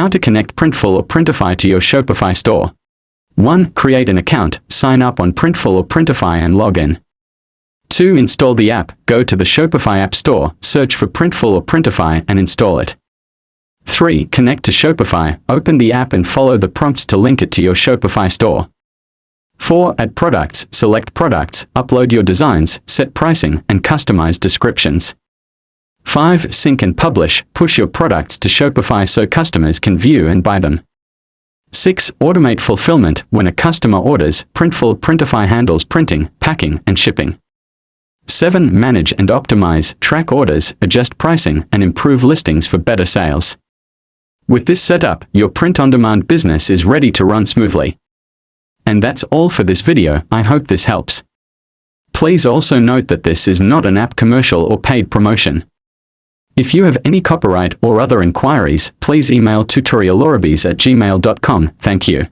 How to connect Printful or Printify to your Shopify store. 1. Create an account, sign up on Printful or Printify and log in. 2. Install the app, go to the Shopify App Store, search for Printful or Printify and install it. 3. Connect to Shopify, open the app and follow the prompts to link it to your Shopify store. 4. Add products, select products, upload your designs, set pricing, and customize descriptions. 5. Sync and publish, push your products to Shopify so customers can view and buy them. 6. Automate fulfillment, when a customer orders, Printful or Printify handles printing, packing, and shipping. 7. Manage and optimize, track orders, adjust pricing, and improve listings for better sales. With this setup, your print-on-demand business is ready to run smoothly. And that's all for this video. I hope this helps. Please also note that this is not an app commercial or paid promotion. If you have any copyright or other inquiries, please email tutorialorabis@gmail.com. Thank you.